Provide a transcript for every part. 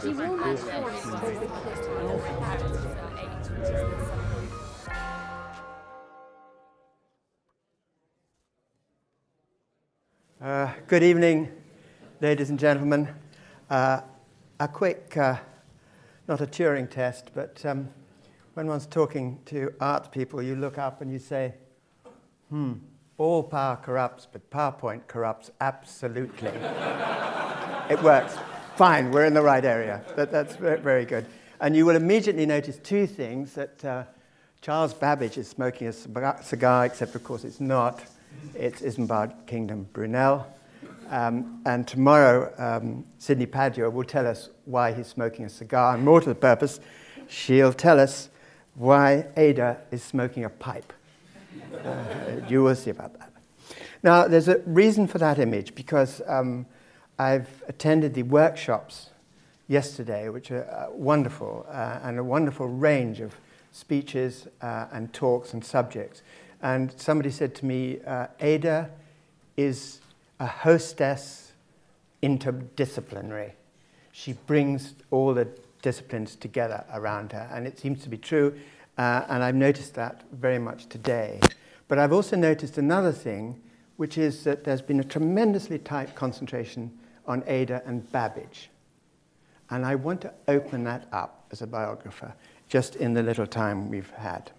Good evening, ladies and gentlemen. A quick, not a Turing test, but when one's talking to art people, you look up and you say, all power corrupts, but PowerPoint corrupts absolutely. It works. Fine, we're in the right area. That's very, very good. And you will immediately notice two things, that Charles Babbage is smoking a cigar, except of course it's not. It's Isambard Kingdom Brunel. And tomorrow, Sidney Padua will tell us why he's smoking a cigar. And more to the purpose, she'll tell us why Ada is smoking a pipe. You will see about that. Now, there's a reason for that image, because I've attended the workshops yesterday, which are wonderful, and a wonderful range of speeches and talks and subjects. And somebody said to me, Ada is a hostess interdisciplinary. She brings all the disciplines together around her, and it seems to be true, and I've noticed that very much today. But I've also noticed another thing, which is that there's been a tremendously tight concentration on Ada and Babbage. And I want to open that up as a biographer, just in the little time we've had.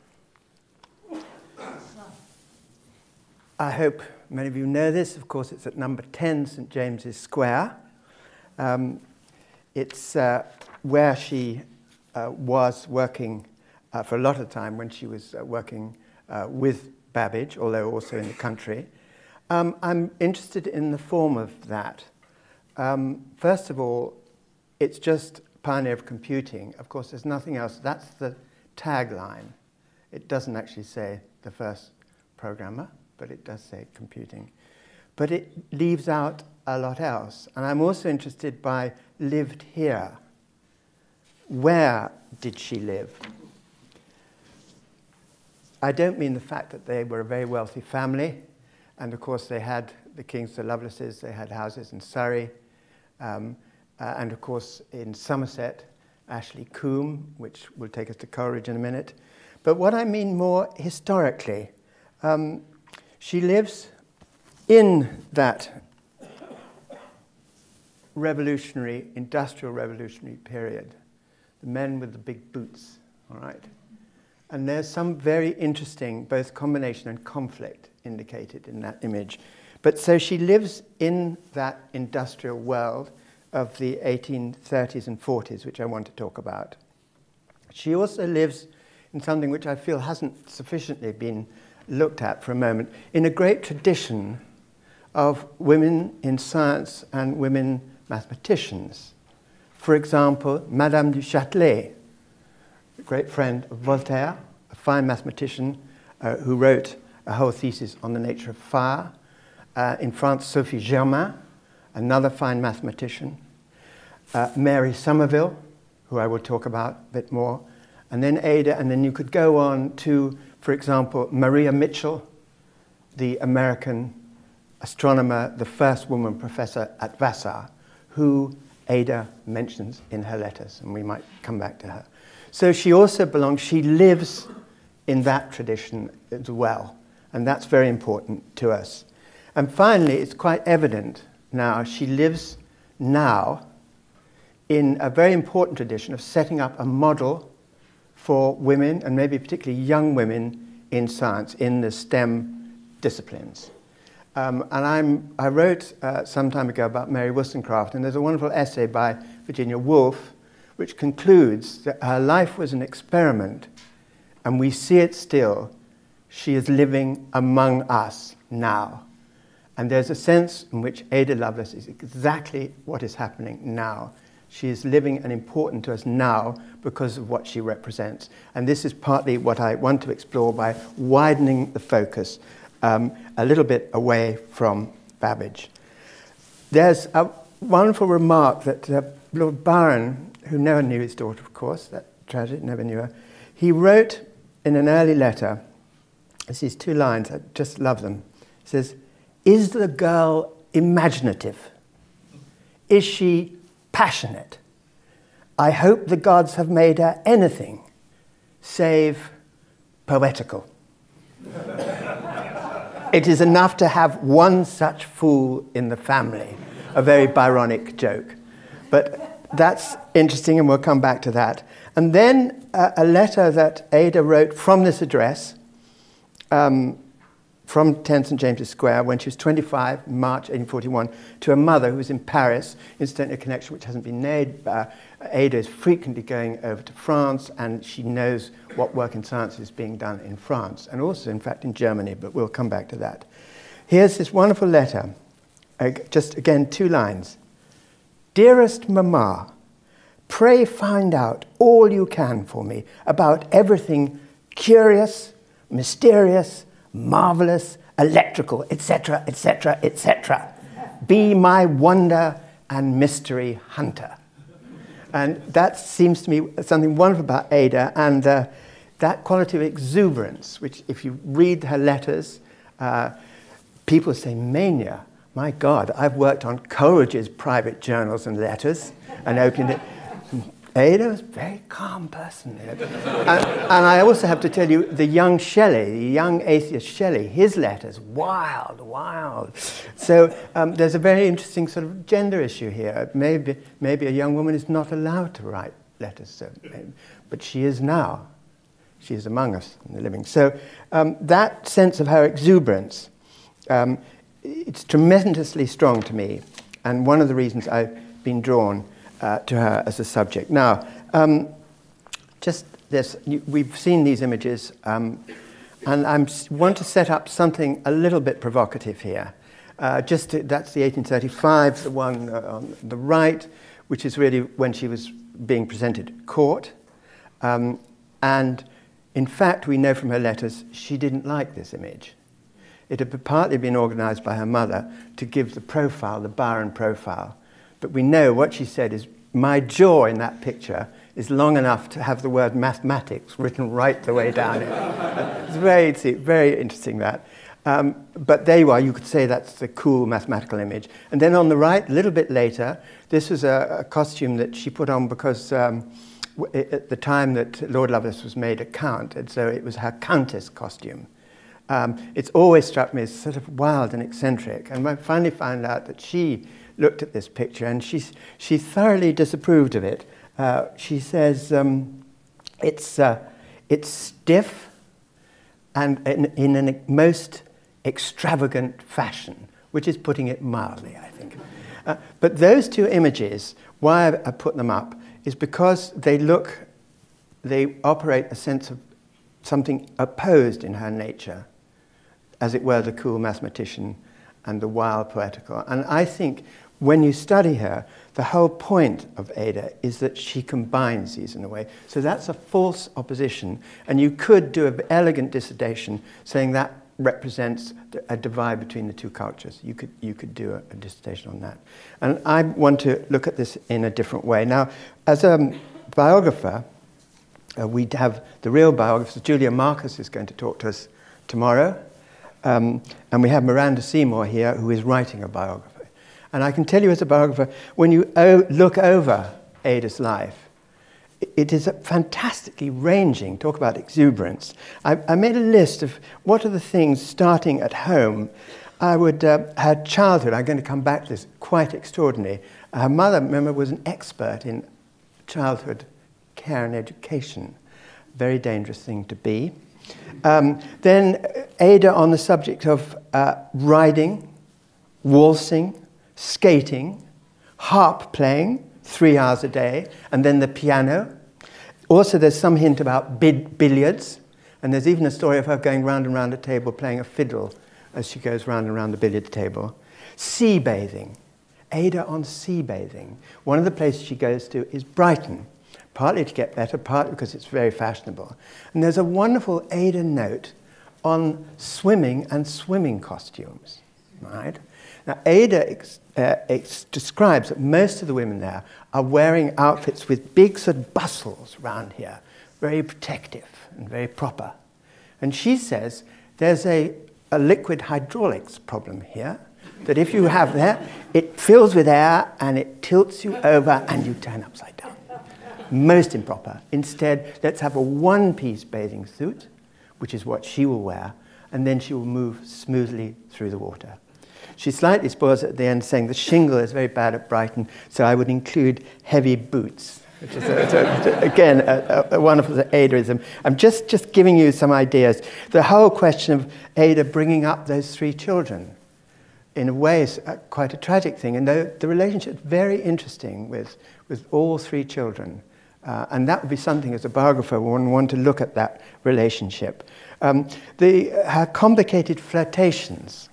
I hope many of you know this. Of course, it's at number 10 St. James's Square. It's where she was working for a lot of time when she was working with Babbage, although also in the country. I'm interested in the form of that. First of all, it's just pioneer of computing. Of course, there's nothing else. That's the tagline. It doesn't actually say the first programmer, but it does say computing. But it leaves out a lot else. And I'm also interested by lived here. Where did she live? I don't mean the fact that they were a very wealthy family. And of course, they had the Kings, the Lovelaces, they had houses in Surrey. And of course, in Somerset, Ashley Combe, which will take us to Coleridge in a minute. But what I mean more historically, she lives in that revolutionary, industrial revolutionary period, the men with the big boots, all right? And there's some very interesting, both combination and conflict indicated in that image. But so she lives in that industrial world of the 1830s and 40s, which I want to talk about. She also lives in something which I feel hasn't sufficiently been looked at for a moment, in a great tradition of women in science and women mathematicians. For example, Madame du Châtelet, a great friend of Voltaire, a fine mathematician who wrote a whole thesis on the nature of fire. In France, Sophie Germain, another fine mathematician. Mary Somerville, who I will talk about a bit more. And then Ada, and then you could go on to, for example, Maria Mitchell, the American astronomer, the first woman professor at Vassar, who Ada mentions in her letters, and we might come back to her. So she also belongs, she lives in that tradition as well, and that's very important to us. And finally, it's quite evident now, she lives now in a very important tradition of setting up a model for women, and maybe particularly young women, in science, in the STEM disciplines. And I wrote some time ago about Mary Wollstonecraft, and there's a wonderful essay by Virginia Woolf, which concludes that her life was an experiment, and we see it still. She is living among us now. And there's a sense in which Ada Lovelace is exactly what is happening now. She is living and important to us now because of what she represents. And this is partly what I want to explore by widening the focus a little bit away from Babbage. There's a wonderful remark that Lord Byron, who never knew his daughter, of course, that tragic, never knew her, he wrote in an early letter, these two lines, I just love them. He says, "Is the girl imaginative? Is she passionate?" I hope the gods have made her anything save poetical. It is enough to have one such fool in the family. A very Byronic joke. But that's interesting, and we'll come back to that. And then a letter that Ada wrote from this address, from 10 St. James's Square, when she was 25, March 1841, to a mother who was in Paris, incidentally a connection which hasn't been made. Ada is frequently going over to France, and she knows what work in science is being done in France, and also, in fact, in Germany, but we'll come back to that. Here's this wonderful letter, just, again, 2 lines. Dearest Mamma, pray find out all you can for me about everything curious, mysterious, marvelous, electrical, etc., etc., etc. Be my wonder and mystery hunter. And that seems to me something wonderful about Ada, and that quality of exuberance, which if you read her letters, people say, mania. My God, I've worked on Coleridge's private journals and letters and opened it. Ada was a very calm person. And I also have to tell you, the young Shelley, the young atheist Shelley, his letters, wild, wild. So there's a very interesting sort of gender issue here. Maybe a young woman is not allowed to write letters, so, but she is now. She is among us in the living. So that sense of her exuberance, it's tremendously strong to me, and one of the reasons I've been drawn to her as a subject. Now, just this, we've seen these images, and I want to set up something a little bit provocative here. That's the 1835, the one on the right, which is really when she was being presented at court. And in fact, we know from her letters, she didn't like this image. It had partly been organized by her mother to give the profile, the Byron profile. But we know what she said is, my jaw in that picture is long enough to have the word mathematics written right the way down it. It's very interesting, that. But there you are, you could say that's the cool mathematical image. And then on the right, a little bit later, this was a costume that she put on because at the time that Lord Lovelace was made a count, and so it was her countess costume. It's always struck me as sort of wild and eccentric, and I finally found out that she looked at this picture and she thoroughly disapproved of it. She says it's stiff and in a most extravagant fashion, which is putting it mildly, I think. But those 2 images, why I put them up, is because they operate a sense of something opposed in her nature, as it were the cool mathematician and the wild poetical. And I think when you study her, the whole point of Ada is that she combines these in a way. So that's a false opposition, and you could do an elegant dissertation saying that represents a divide between the 2 cultures. You could do a dissertation on that. And I want to look at this in a different way. Now, as a biographer, we have the real biographers. Julia Marcus is going to talk to us tomorrow. And we have Miranda Seymour here, who is writing a biography. And I can tell you as a biographer, when you look over Ada's life, it is fantastically ranging. Talk about exuberance. I made a list of what are the things starting at home. Her childhood, I'm going to come back to this, quite extraordinary. Her mother, remember, was an expert in childhood care and education. Very dangerous thing to be. Then Ada on the subject of riding, waltzing, skating, harp playing, 3 hours a day, and then the piano. Also, there's some hint about billiards, and there's even a story of her going round and round a table playing a fiddle as she goes round and round the billiard table. Sea bathing. Ada on sea bathing. One of the places she goes to is Brighton, partly to get better, partly because it's very fashionable. And there's a wonderful Ada note on swimming and swimming costumes, right? Now, Ada describes that most of the women there are wearing outfits with big sort of bustles around here, very protective and very proper. And she says there's a liquid hydraulics problem here, that if you have that, it fills with air and it tilts you over and you turn upside down. most improper. Instead, let's have a one-piece bathing suit, which is what she will wear, and then she will move smoothly through the water. She slightly spoils it at the end, saying the shingle is very bad at Brighton, so I would include heavy boots, which is, again, a wonderful Adaism. I'm just giving you some ideas. The whole question of Ada bringing up those three children, in a way, is quite a tragic thing. And the relationship is very interesting with all three children. And that would be something, as a biographer, one want to look at that relationship. Her complicated flirtations,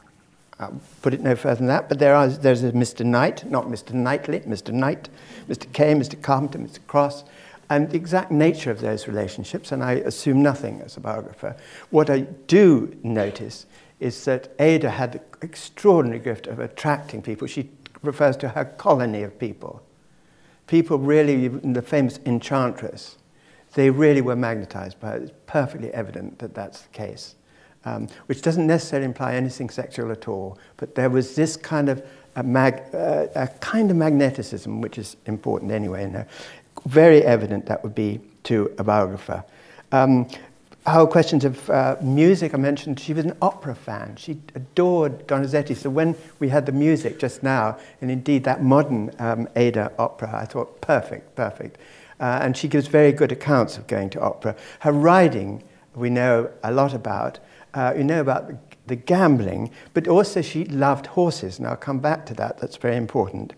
I'll put it no further than that, but there's a Mr. Knight, not Mr. Knightley, Mr. Knight, Mr. Kay, Mr. Carpenter, Mr. Cross, and the exact nature of those relationships, and I assume nothing as a biographer. What I do notice is that Ada had the extraordinary gift of attracting people. She refers to her colony of people. People really, the famous Enchantress, they really were magnetized by it. It's perfectly evident that that's the case. Which doesn't necessarily imply anything sexual at all, but there was this kind of a kind of magneticism, which is important anyway. You know. Very evident that would be to a biographer. Whole questions of music, I mentioned she was an opera fan. She adored Donizetti. So when we had the music just now, and indeed that modern Ada opera, I thought perfect. And she gives very good accounts of going to opera. Her riding, we know a lot about. You know about the gambling, but also she loved horses, and I'll come back to that. That's very important.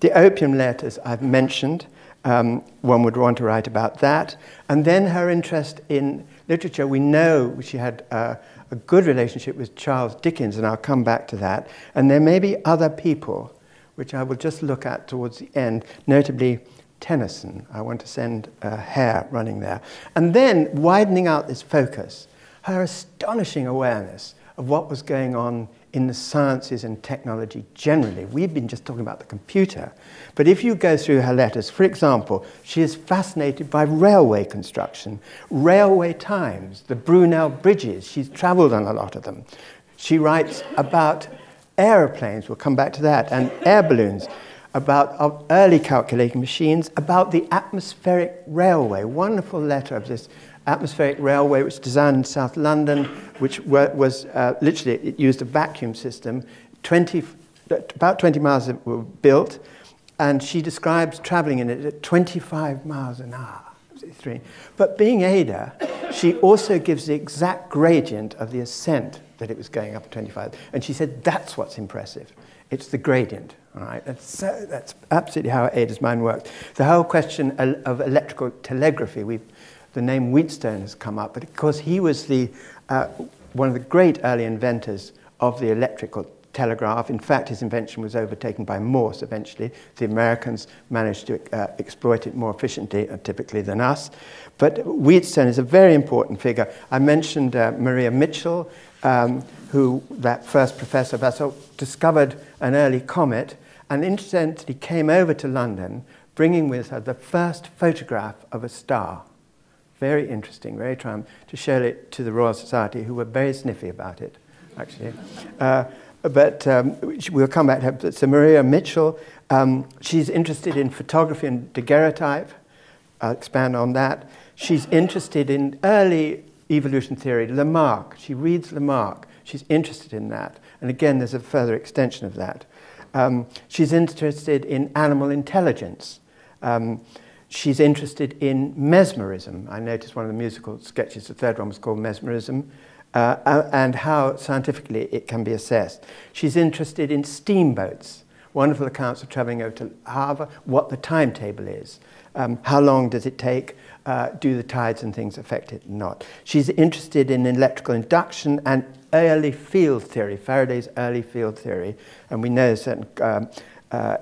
The opium letters I've mentioned. One would want to write about that. And then her interest in literature. We know she had a good relationship with Charles Dickens, and I'll come back to that. And there may be other people, which I will just look at towards the end, notably Tennyson. I want to send Hare running there. And then, widening out this focus, her astonishing awareness of what was going on in the sciences and technology generally. We've been just talking about the computer. But if you go through her letters, for example, she is fascinated by railway construction, railway times, the Brunel bridges. She's traveled on a lot of them. She writes about aeroplanes, we'll come back to that, and air balloons, about early calculating machines, about the atmospheric railway. Wonderful letter of this atmospheric railway, which was designed in South London, which was literally, it used a vacuum system. About 20 miles were built, and she describes traveling in it at 25 miles an hour. But being Ada, she also gives the exact gradient of the ascent that it was going up at 25. And she said, that's what's impressive. It's the gradient, all right? That's absolutely how Ada's mind works. The whole question of electrical telegraphy, the name Wheatstone has come up, but of course he was one of the great early inventors of the electrical telegraph. In fact, his invention was overtaken by Morse eventually. The Americans managed to exploit it more efficiently, typically, than us. But Wheatstone is a very important figure. I mentioned Maria Mitchell, who, that first professor of Basel, discovered an early comet, and incidentally came over to London, bringing with her the first photograph of a star. Very interesting, very trying to show it to the Royal Society, who were very sniffy about it, actually. But we'll come back to her. So Maria Mitchell, she's interested in photography and daguerreotype. I'll expand on that. She's interested in early evolution theory, Lamarck. She reads Lamarck. She's interested in that. And again, there's a further extension of that. She's interested in animal intelligence. She's interested in mesmerism. I noticed one of the musical sketches, the third one was called Mesmerism, and how scientifically it can be assessed. She's interested in steamboats, wonderful accounts of traveling over to Havre, what the timetable is, how long does it take, do the tides and things affect it or not. She's interested in electrical induction and early field theory, Faraday's early field theory, and we know certain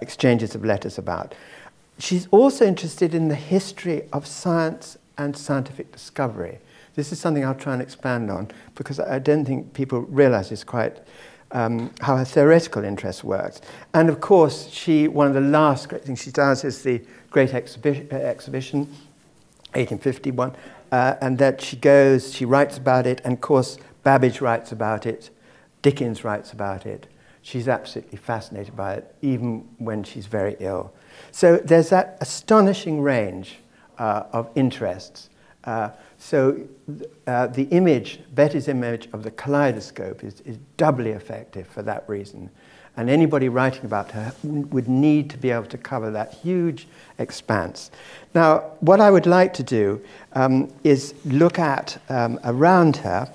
exchanges of letters about. She's also interested in the history of science and scientific discovery. This is something I'll try and expand on, because I don't think people realize it's quite how her theoretical interest works. And of course, one of the last great things she does is the Great Exhibition, 1851, and that she writes about it, and of course, Babbage writes about it, Dickens writes about it. She's absolutely fascinated by it, even when she's very ill. So there's that astonishing range of interests. So the image, Betty's image of the kaleidoscope is doubly effective for that reason. And anybody writing about her would need to be able to cover that huge expanse. Now, what I would like to do is look at, around her,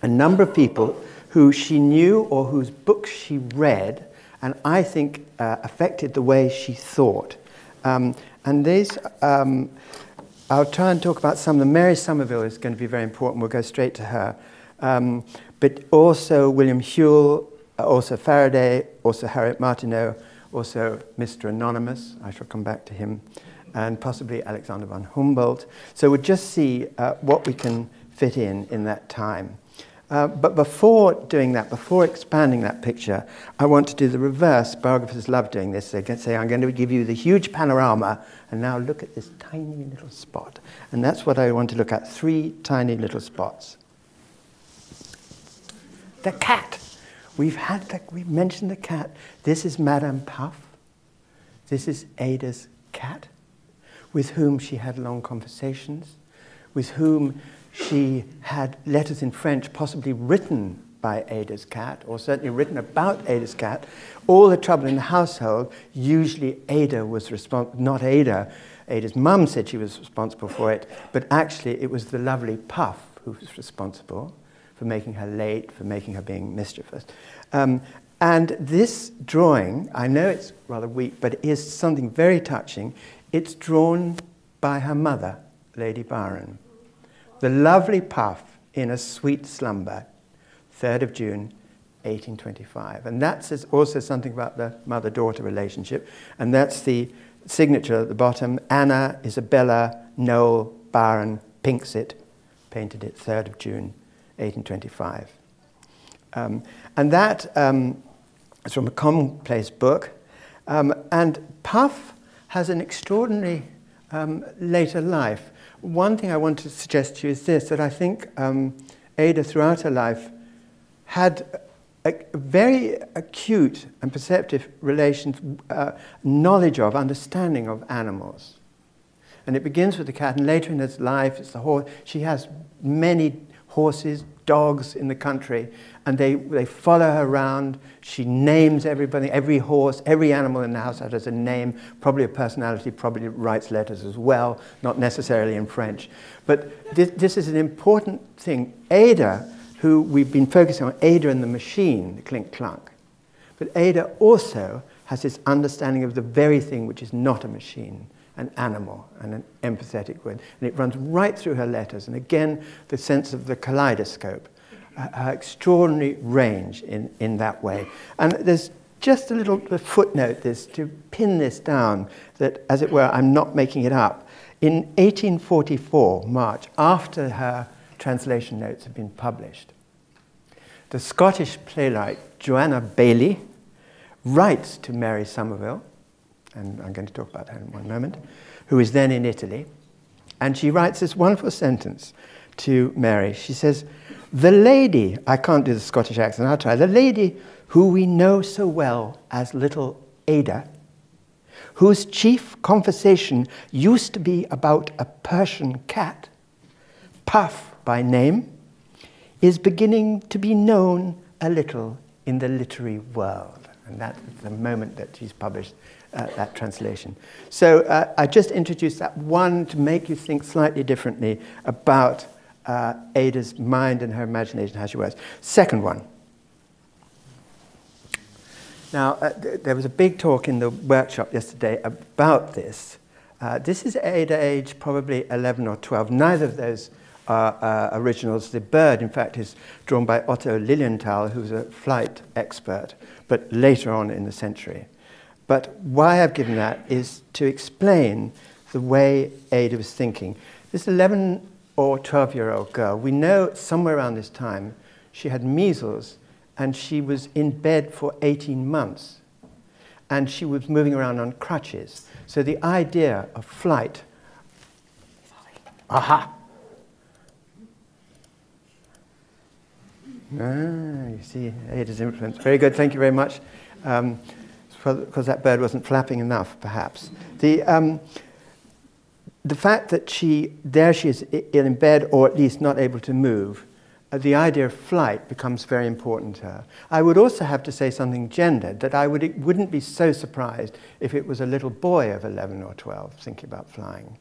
a number of people who she knew or whose books she read, and I think affected the way she thought. And these, I'll try and talk about some of them. Mary Somerville is going to be very important. We'll go straight to her. But also William Whewell, also Faraday, also Harriet Martineau, also Mr. Anonymous. I shall come back to him. And possibly Alexander von Humboldt. So we'll just see what we can fit in that time. But before doing that, before expanding that picture, I want to do the reverse. Biographers love doing this. They can say, I'm going to give you the huge panorama, and now look at this tiny little spot. And that's what I want to look at, 3 tiny little spots. The cat. We've mentioned the cat. This is Madame Puff. This is Ada's cat, with whom she had long conversations, with whom she had letters in French, possibly written by Ada's cat, or certainly written about Ada's cat. All the trouble in the household, usually Ada was responsible, not Ada. Ada's mum said she was responsible for it, but actually it was the lovely Puff who was responsible for making her late, for making her being mischievous. And this drawing, I know it's rather weak, but it is something very touching. It's drawn by her mother, Lady Byron. The lovely Puff in a sweet slumber, 3rd of June, 1825. And that says also something about the mother-daughter relationship. And that's the signature at the bottom, Anna, Isabella, Noel, Byron, Pinxit, painted it 3rd of June, 1825. And that is from a commonplace book. And Puff has an extraordinary later life. One thing I want to suggest to you is this, that I think Ada, throughout her life, had a very acute and perceptive knowledge of, understanding of animals. And it begins with the cat, and later in his life, it's the horse. She has many horses, dogs in the country, and they follow her around. She names everybody, every horse, every animal in the house has a name, probably a personality, probably writes letters as well, not necessarily in French. But this is an important thing. Ada, who we've been focusing on, Ada and the machine, the clink-clunk. But Ada also has this understanding of the very thing which is not a machine, an animal, and an empathetic word. And it runs right through her letters. And again, the sense of the kaleidoscope, her extraordinary range in that way. And there's just a little footnote this to pin this down, that, as it were, I'm not making it up. In 1844, March, after her translation notes had been published, the Scottish playwright Joanna Baillie writes to Mary Somerville, and I'm going to talk about her in one moment, who is then in Italy, and she writes this wonderful sentence to Mary. She says, "The lady," I can't do the Scottish accent, I'll try, "the lady who we know so well as little Ada, whose chief conversation used to be about a Persian cat, Puff by name, is beginning to be known a little in the literary world." And that's the moment that she's published that translation. So I just introduced that one to make you think slightly differently about Ada's mind and her imagination, how she works. Second one. Now, there was a big talk in the workshop yesterday about this. This is Ada age probably 11 or 12. Neither of those are originals. The bird, in fact, is drawn by Otto Lilienthal, who's a flight expert, but later on in the century. But why I've given that is to explain the way Ada was thinking. This 11 or 12-year-old girl, we know somewhere around this time she had measles and she was in bed for 18 months. And she was moving around on crutches. So the idea of flight, aha! You see Ada's influence. Very good, thank you very much. Because that bird wasn't flapping enough, perhaps. the fact that there she is in bed, or at least not able to move, the idea of flight becomes very important to her. I would also have to say something gendered, that I wouldn't be so surprised if it was a little boy of 11 or 12 thinking about flying.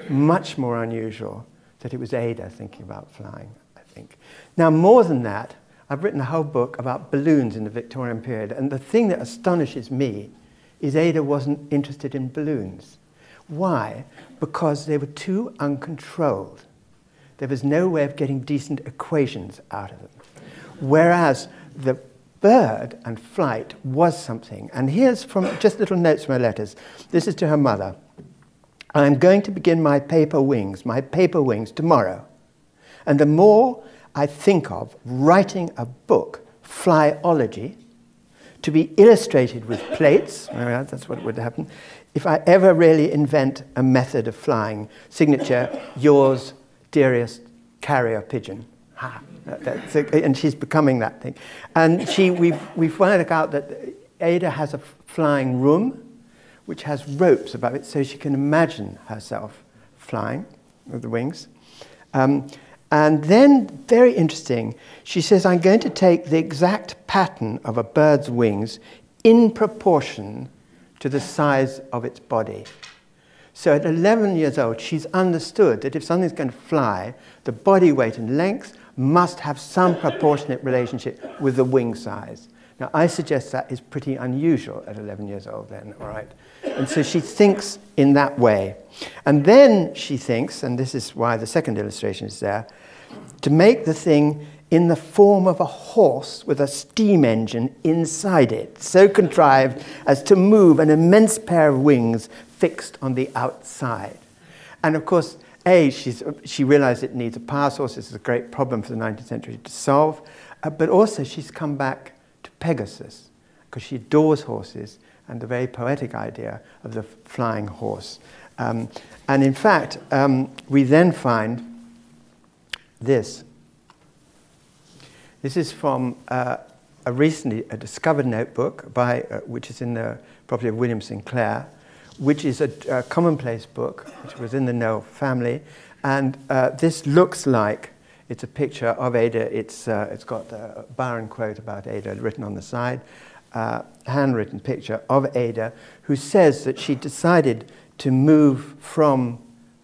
Much more unusual that it was Ada thinking about flying, I think. Now, more than that, I've written a whole book about balloons in the Victorian period, and the thing that astonishes me is Ada wasn't interested in balloons. Why? Because they were too uncontrolled. There was no way of getting decent equations out of them. Whereas the bird and flight was something. And here's from just little notes from her letters. This is to her mother. I'm going to begin my paper wings tomorrow. And the more I think of writing a book, Flyology, to be illustrated with plates, that's what would happen, if I ever really invent a method of flying, signature, yours, dearest carrier pigeon. And she's becoming that thing. And we found out that Ada has a flying room, which has ropes above it, so she can imagine herself flying with the wings. And then, very interesting, she says, I'm going to take the exact pattern of a bird's wings in proportion to the size of its body. So at 11 years old, she's understood that if something's going to fly, the body weight and length must have some proportionate relationship with the wing size. Now, I suggest that is pretty unusual at 11 years old then, all right? And so she thinks in that way. And then she thinks, and this is why the second illustration is there, to make the thing in the form of a horse with a steam engine inside it, so contrived as to move an immense pair of wings fixed on the outside. And of course, she realized it needs a power source. This is a great problem for the 19th century to solve. But also she's come back to Pegasus, because she adores horses and the very poetic idea of the flying horse. And in fact, we then find this. This is from a recently discovered notebook by, which is in the property of William Sinclair, which is a commonplace book, which was in the Noel family. And this looks like it's a picture of Ada. It's got a Byron quote about Ada written on the side, handwritten picture of Ada, who says that she decided to move from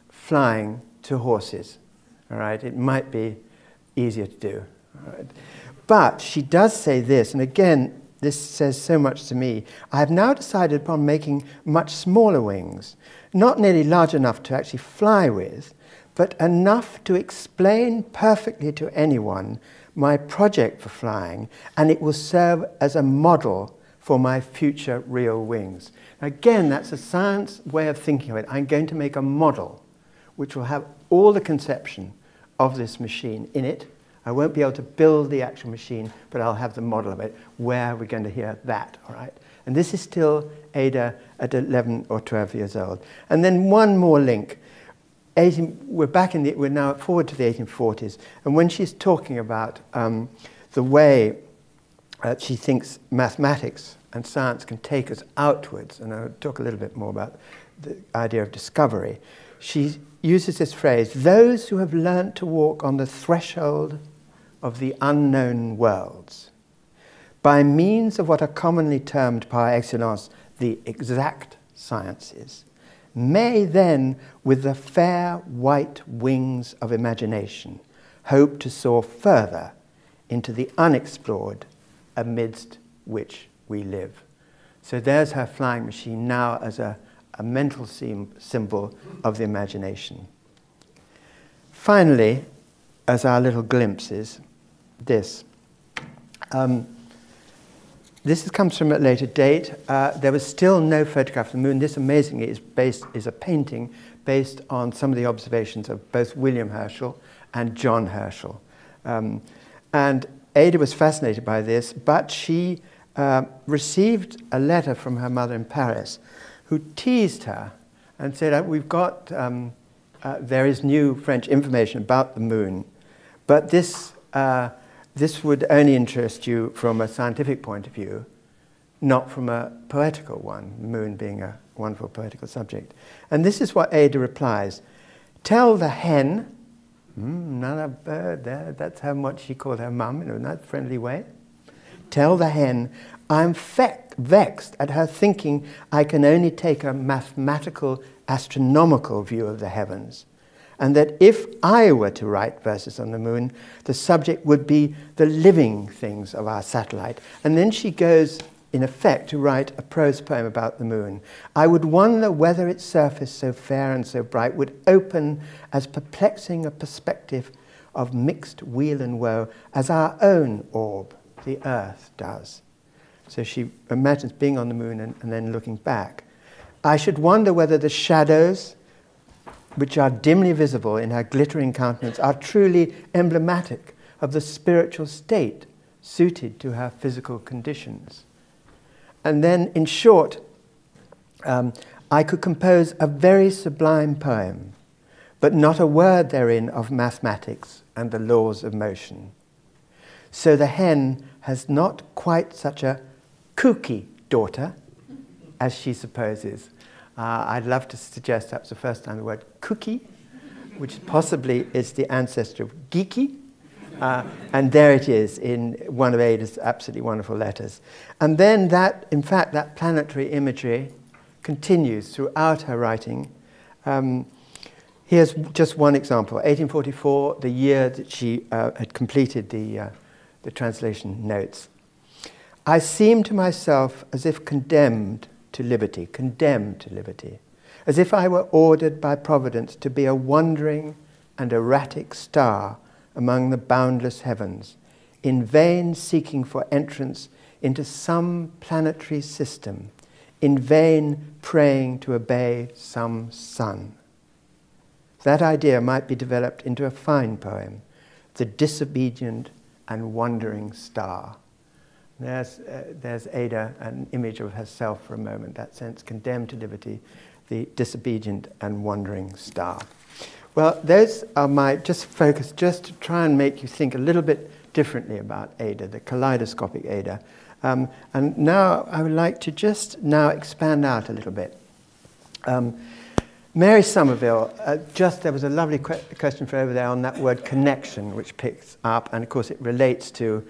flying to horses. All right, it might be easier to do. All right. But she does say this, and again, this says so much to me. I have now decided upon making much smaller wings, not nearly large enough to actually fly with, but enough to explain perfectly to anyone my project for flying, and it will serve as a model for my future real wings. Again, that's a science way of thinking of it. I'm going to make a model which will have all the conception of this machine in it. I won't be able to build the actual machine, but I'll have the model of it. Where are we going to hear that, all right? And this is still Ada at 11 or 12 years old. And then one more link. We're now forward to the 1840s, and when she's talking about the way she thinks mathematics and science can take us outwards, and I'll talk a little bit more about the idea of discovery, she uses this phrase, those who have learnt to walk on the threshold of the unknown worlds, by means of what are commonly termed par excellence the exact sciences, may then, with the fair white wings of imagination, hope to soar further into the unexplored amidst which we live. So there's her flying machine now as a mental symbol of the imagination. Finally, as our little glimpses, this. This comes from a later date. There was still no photograph of the moon. This, amazingly, is a painting based on some of the observations of both William Herschel and John Herschel. And Ada was fascinated by this, but she received a letter from her mother in Paris, who teased her and said, we've got, there is new French information about the moon, but this would only interest you from a scientific point of view, not from a poetical one, the moon being wonderful poetical subject. And this is what Ada replies. Tell the hen, another bird there, that's how much she called her mum in that friendly way. Tell the hen, I'm vexed at her thinking I can only take a mathematical, astronomical view of the heavens, and that if I were to write verses on the moon, the subject would be the living things of our satellite. And then she goes, in effect, to write a prose poem about the moon. I would wonder whether its surface, so fair and so bright, would open as perplexing a perspective of mixed weal and woe as our own orb, the earth, does. So she imagines being on the moon and then looking back. I should wonder whether the shadows, which are dimly visible in her glittering countenance, are truly emblematic of the spiritual state suited to her physical conditions. And then, in short, I could compose a very sublime poem, but not a word therein of mathematics and the laws of motion. So the hen has not quite such a kooky daughter as she supposes. I'd love to suggest that's the first time the word cookie, which possibly is the ancestor of geeky. And there it is in one of Ada's absolutely wonderful letters. And then that, in fact, that planetary imagery continues throughout her writing. Here's just one example. 1844, the year that she had completed the translation notes. I seem to myself as if condemned to liberty, as if I were ordered by Providence to be a wandering and erratic star among the boundless heavens, in vain seeking for entrance into some planetary system, in vain praying to obey some sun. That idea might be developed into a fine poem, The Disobedient and Wandering Star. There's Ada, an image of herself for a moment, that sense, condemned to liberty, the disobedient and wandering star. Well, those are my just focus, just to try and make you think a little bit differently about Ada, the kaleidoscopic Ada. And now I would like to just now expand out a little bit. Mary Somerville, there was a lovely question for over there on that word connection, which picks up, and of course it relates to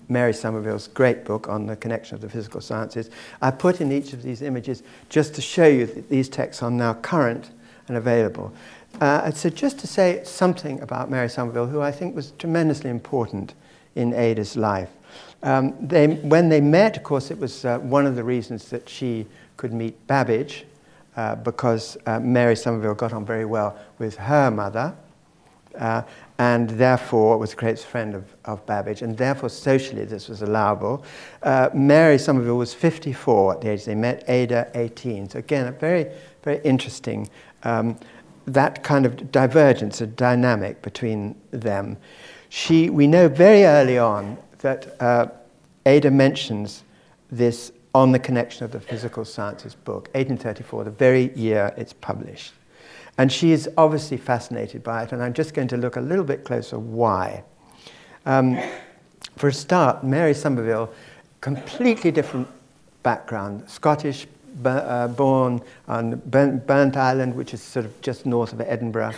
Mary Somerville's great book on the connection of the physical sciences. I put in each of these images just to show you that these texts are now current and available. So just to say something about Mary Somerville, who I think was tremendously important in Ada's life. When they met, of course, it was one of the reasons that she could meet Babbage, because Mary Somerville got on very well with her mother, and therefore was a great friend of Babbage, and therefore socially this was allowable. Mary Somerville was 54 at the age they met, Ada 18. So again, a very, very interesting, that kind of divergence, a dynamic between them. We know very early on that Ada mentions this on the Connection of the Physical Sciences book, 1834, the very year it's published. And she is obviously fascinated by it, and I'm just going to look a little bit closer why. For a start, Mary Somerville, completely different background, Scottish, born on Burnt Island, which is sort of just north of Edinburgh,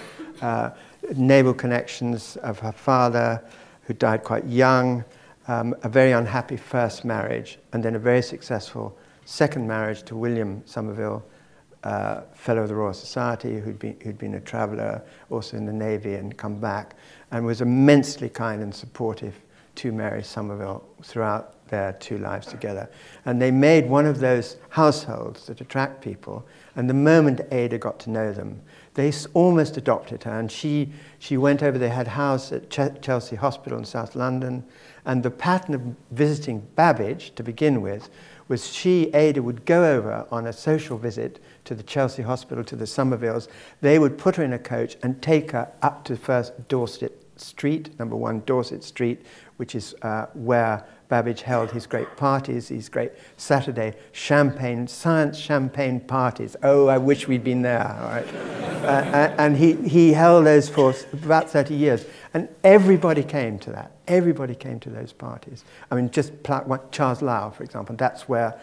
naval connections of her father, who died quite young, a very unhappy first marriage, and then a very successful second marriage to William Somerville, Fellow of the Royal Society, who'd been a traveller, also in the Navy, and come back, and was immensely kind and supportive to Mary Somerville throughout their two lives together. And they made one of those households that attract people, and the moment Ada got to know them, they almost adopted her, and she went over. They had a house at Chelsea Hospital in South London, and the pattern of visiting Babbage, to begin with, was Ada would go over on a social visit to the Chelsea Hospital, to the Somervilles. They would put her in a coach and take her up to first Dorset Street, number 1 Dorset Street, which is where Babbage held his great parties, these great Saturday science champagne parties. Oh, I wish we'd been there, all right? And he held those for about 30 years. And everybody came to that. Everybody came to those parties. I mean, just Charles Lyell, for example, that's where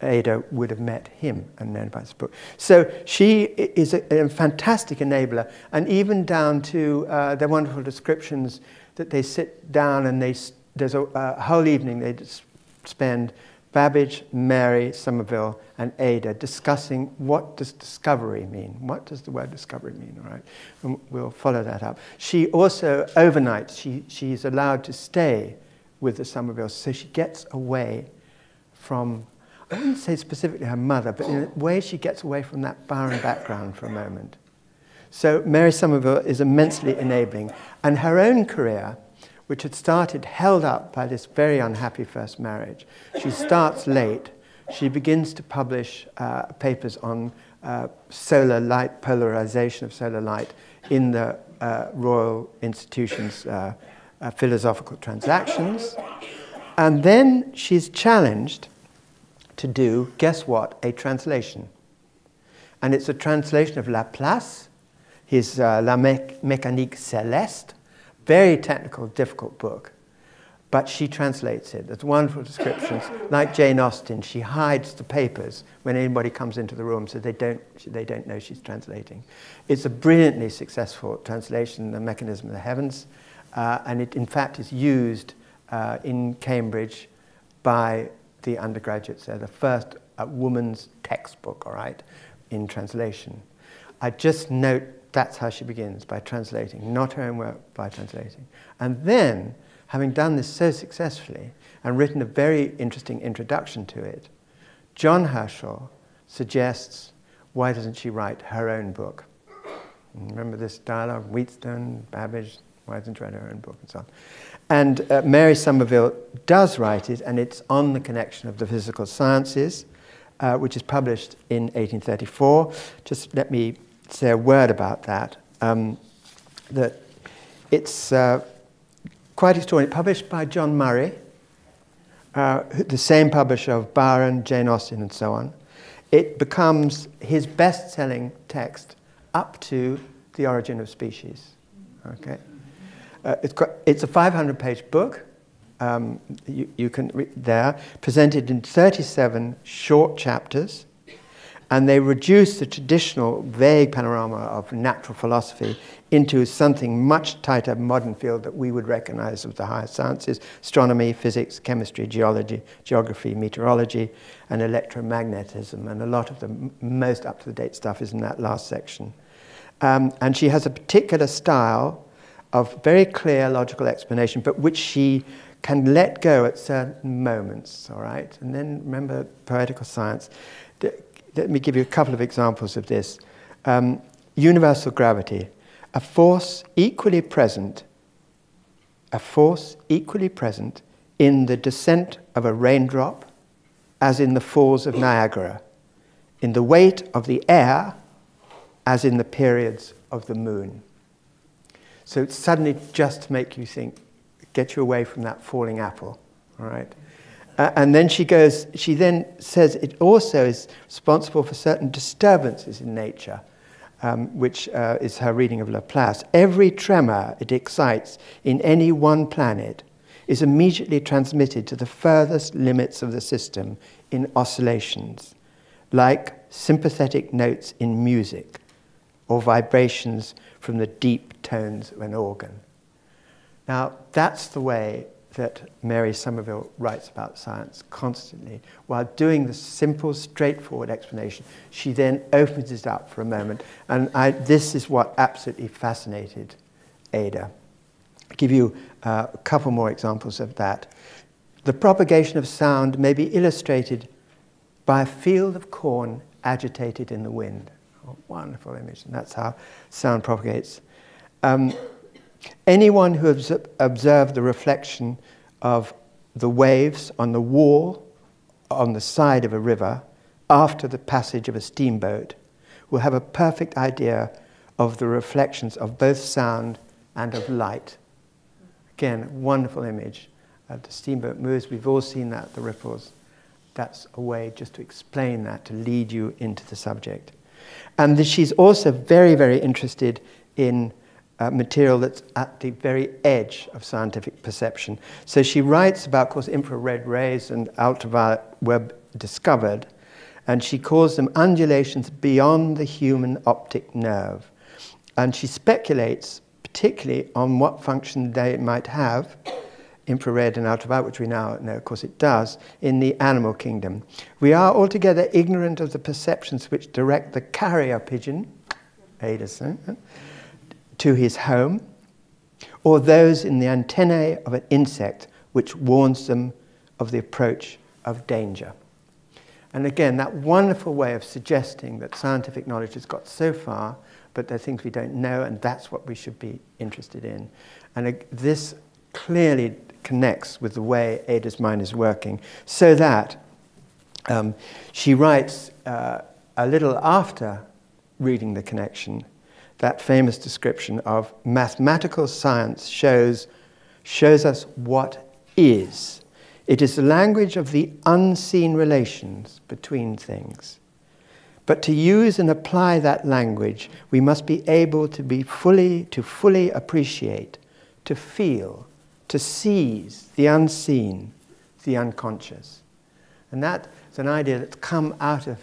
Ada would have met him and known about this book. So she is a fantastic enabler, and even down to their wonderful descriptions that they sit down and there's a whole evening they spend, Babbage, Mary, Somerville, and Ada discussing what does discovery mean? What does the word discovery mean, all right? And we'll follow that up. She also, overnight, she's allowed to stay with the Somervilles, so she gets away from, I wouldn't say specifically her mother, but in a way she gets away from that barren background for a moment. So Mary Somerville is immensely enabling, and her own career, which had started held up by this very unhappy first marriage. She starts late. She begins to publish papers on solar light, polarization of solar light in the Royal Institution's Philosophical Transactions. And then she's challenged to do, guess what, a translation. And it's a translation of Laplace, his La Mécanique Céleste, very technical, difficult book, but she translates it. There's wonderful descriptions. Like Jane Austen, she hides the papers when anybody comes into the room so they don't know she's translating. It's a brilliantly successful translation, The Mechanism of the Heavens, and it in fact is used in Cambridge by the undergraduates. They're the first woman's textbook, all right, in translation. I just note that's how she begins, by translating, not her own work, by translating. And then, having done this so successfully and written a very interesting introduction to it, John Herschel suggests, why doesn't she write her own book? Remember this dialogue, Wheatstone, Babbage, why doesn't she write her own book, and so on. And Mary Somerville does write it, and it's on the connection of the physical sciences, which is published in 1834. Just let me say a word about that. That it's quite extraordinary. Published by John Murray, the same publisher of Byron, Jane Austen, and so on. It becomes his best-selling text up to The Origin of Species. Okay, it's a 500-page book. You can read there, presented in 37 short chapters. And they reduce the traditional vague panorama of natural philosophy into something much tighter modern field that we would recognize as the higher sciences: astronomy, physics, chemistry, geology, geography, meteorology, and electromagnetism. And a lot of the most up-to-date stuff is in that last section. And she has a particular style of very clear logical explanation, but which she can let go at certain moments, all right? And then remember Poetical Science. Let me give you a couple of examples of this. Universal gravity, a force equally present in the descent of a raindrop as in the falls of Niagara, in the weight of the air as in the periods of the moon. So it's suddenly just to make you think, get you away from that falling apple, all right? And then she then says it also is responsible for certain disturbances in nature, which is her reading of Laplace. Every tremor it excites in any one planet is immediately transmitted to the furthest limits of the system in oscillations, like sympathetic notes in music or vibrations from the deep tones of an organ. Now, that's the way that Mary Somerville writes about science constantly. While doing the simple, straightforward explanation, she then opens it up for a moment. And this is what absolutely fascinated Ada. I'll give you a couple more examples of that. The propagation of sound may be illustrated by a field of corn agitated in the wind. A wonderful image, and that's how sound propagates. Anyone who has observed the reflection of the waves on the wall on the side of a river after the passage of a steamboat will have a perfect idea of the reflections of both sound and of light. Again, wonderful image. The steamboat moves, we've all seen that, the ripples. That's a way just to explain that, to lead you into the subject. And she's also very, very interested in material that's at the very edge of scientific perception. So she writes about, of course, infrared rays and ultraviolet were discovered, And she calls them undulations beyond the human optic nerve. And she speculates particularly on what function they might have, infrared and ultraviolet, which we now know, of course, it does, in the animal kingdom. We are altogether ignorant of the perceptions which direct the carrier pigeon, Ada's, to his home, or those in the antennae of an insect which warns them of the approach of danger. And again, that wonderful way of suggesting that scientific knowledge has got so far, but there are things we don't know, and that's what we should be interested in. And this clearly connects with the way Ada's mind is working, so that she writes a little after reading The Connexion, that famous description of mathematical science shows us what is. It is the language of the unseen relations between things. But to use and apply that language, we must be able to fully appreciate, to feel, to seize the unseen, the unconscious. And that is an idea that's come out of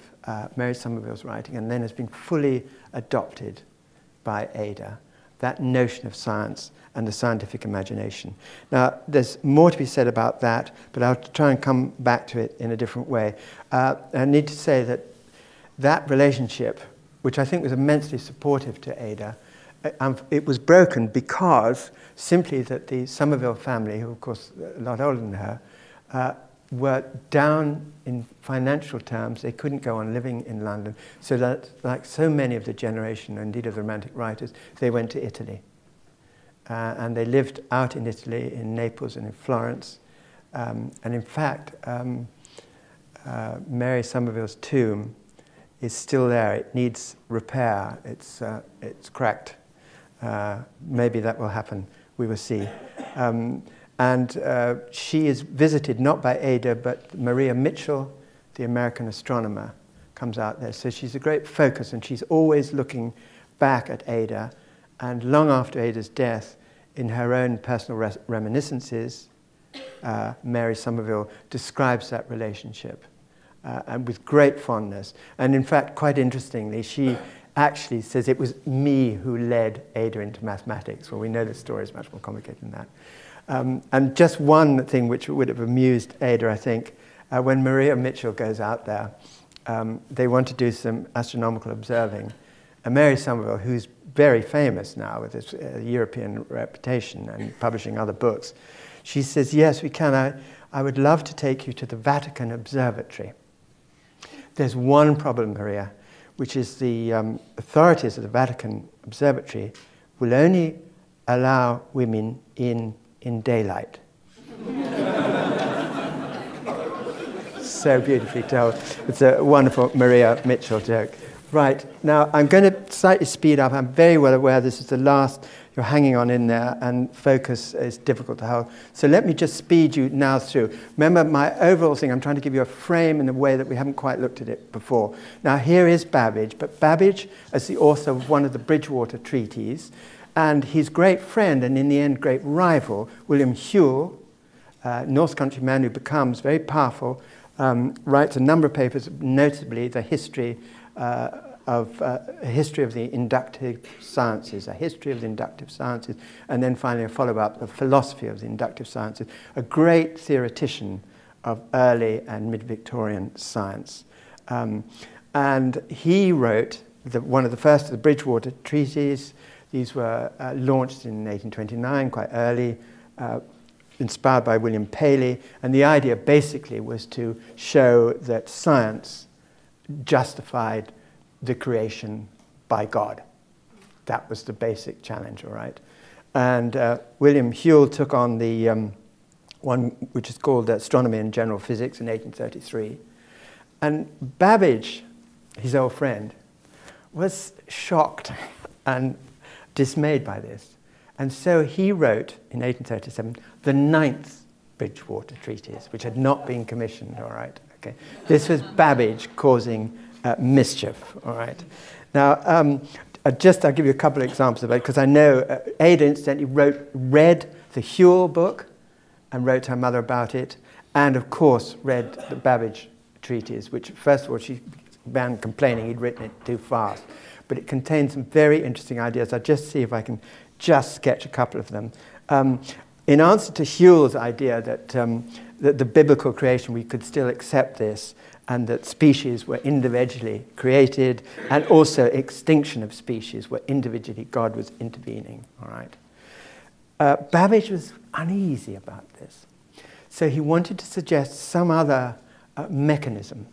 Mary Somerville's writing and then has been fully adopted by Ada, that notion of science and the scientific imagination. Now, there's more to be said about that, but I'll try and come back to it in a different way. I need to say that that relationship, which I think was immensely supportive to Ada, it was broken because simply that the Somerville family, who of course a lot older than her, were down in financial terms. They couldn't go on living in London, so that, like so many of the generation, indeed of the Romantic writers, they went to Italy. And they lived out in Italy, in Naples and in Florence. And in fact, Mary Somerville's tomb is still there. It needs repair. It's cracked. Maybe that will happen. We will see. And she is visited not by Ada, but Maria Mitchell, the American astronomer, comes out there. So she's a great focus, and she's always looking back at Ada. And long after Ada's death, in her own personal reminiscences, Mary Somerville describes that relationship and with great fondness. And in fact, quite interestingly, she actually says it was me who led Ada into mathematics. Well, we know the story is much more complicated than that. And just one thing which would have amused Ada, I think, when Maria Mitchell goes out there, they want to do some astronomical observing. And Mary Somerville, who's very famous now with this European reputation and publishing other books, she says, yes, we can. I would love to take you to the Vatican Observatory. There's one problem, Maria, which is the authorities of the Vatican Observatory will only allow women in daylight. So beautifully told. It's a wonderful Maria Mitchell joke. Right, now I'm going to slightly speed up. I'm very well aware this is the last. You're hanging on in there, and focus is difficult to hold. So let me just speed you now through. Remember, my overall thing, I'm trying to give you a frame in a way that we haven't quite looked at it before. Now, here is Babbage, but Babbage as the author of one of the Bridgewater Treaties, and his great friend, and in the end great rival, William Whewell, North Country man who becomes very powerful, writes a number of papers, notably the history of the inductive sciences, and then finally a follow-up, the philosophy of the inductive sciences, a great theoretician of early and mid-Victorian science. And he wrote one of the first of the Bridgewater Treaties. These were launched in 1829, quite early, inspired by William Paley, and the idea basically was to show that science justified the creation by God. That was the basic challenge, all right? And William Whewell took on the one which is called Astronomy and General Physics in 1833. And Babbage, his old friend, was shocked and dismayed by this. And so he wrote, in 1837, the 9th Bridgewater Treatise, which had not been commissioned, all right? Okay. This was Babbage causing mischief, all right? Now, I'll give you a couple of examples of it, because I know Ada incidentally read the Whewell book and wrote her mother about it, and of course read the Babbage Treaties, which, first of all, she began complaining he'd written it too fast. But it contains some very interesting ideas. I'll just see if I can just sketch a couple of them. In answer to Whewell's idea that, that the biblical creation, we could still accept this, and that species were individually created, and also extinction of species where individually God was intervening, all right? Babbage was uneasy about this. So he wanted to suggest some other mechanism,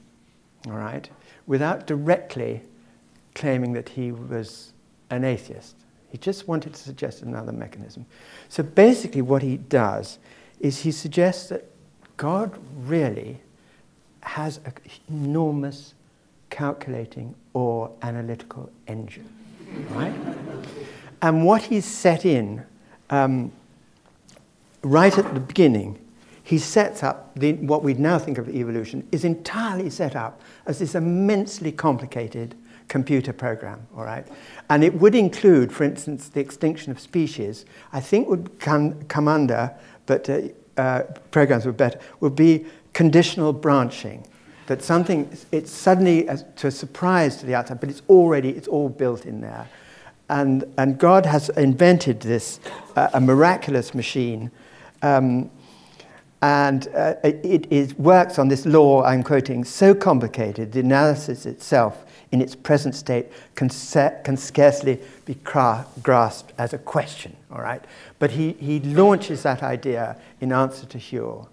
all right, without directly claiming that he was an atheist. He just wanted to suggest another mechanism. So basically what he does is he suggests that God really has an enormous calculating or analytical engine, right? And what he's set in, right at the beginning, he sets up what we now think of evolution is entirely set up as this immensely complicated computer program, all right? And it would include, for instance, the extinction of species, I think would come under, but programs would better, would be conditional branching. That something, it's suddenly to a surprise to the outside, but it's all built in there. And God has invented this, a miraculous machine, it works on this law, I'm quoting, so complicated, the analysis itself in its present state can scarcely be grasped as a question, all right? But he launches that idea in answer to Whewell.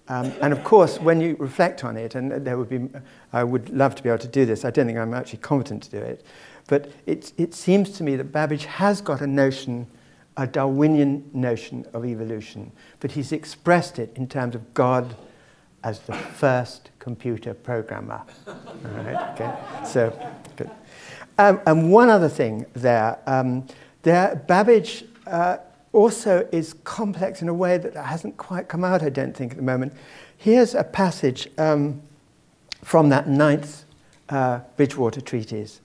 And of course, when you reflect on it, and there would be, I would love to be able to do this, I don't think I'm actually competent to do it, but it seems to me that Babbage has got a notion, a Darwinian notion of evolution, but he's expressed it in terms of God as the first computer programmer. All right, okay, so good. And one other thing there, Babbage also is complex in a way that hasn't quite come out, I don't think, at the moment. Here's a passage from that 9th Bridgewater Treaties.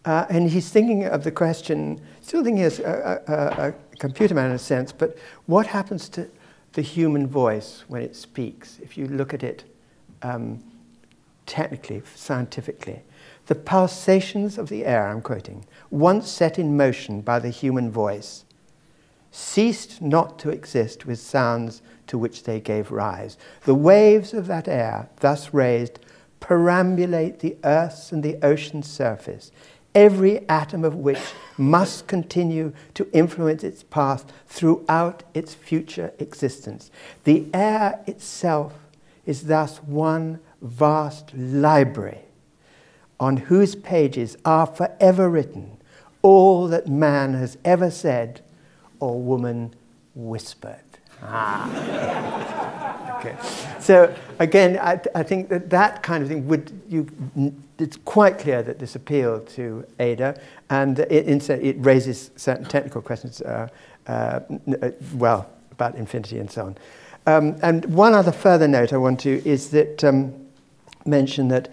And he's thinking of the question, still thinking as a computer man in a sense, but what happens to the human voice when it speaks, if you look at it technically, scientifically? The pulsations of the air, I'm quoting, once set in motion by the human voice, ceased not to exist with sounds to which they gave rise. The waves of that air, thus raised, perambulate the earth's and the ocean's surface, every atom of which must continue to influence its path throughout its future existence. The air itself is thus one vast library on whose pages are forever written all that man has ever said or woman whispered. Okay. So again, I think that kind of thing it's quite clear that this appealed to Ada, and it raises certain technical questions, well, about infinity and so on. And one other further note I want to is that mention that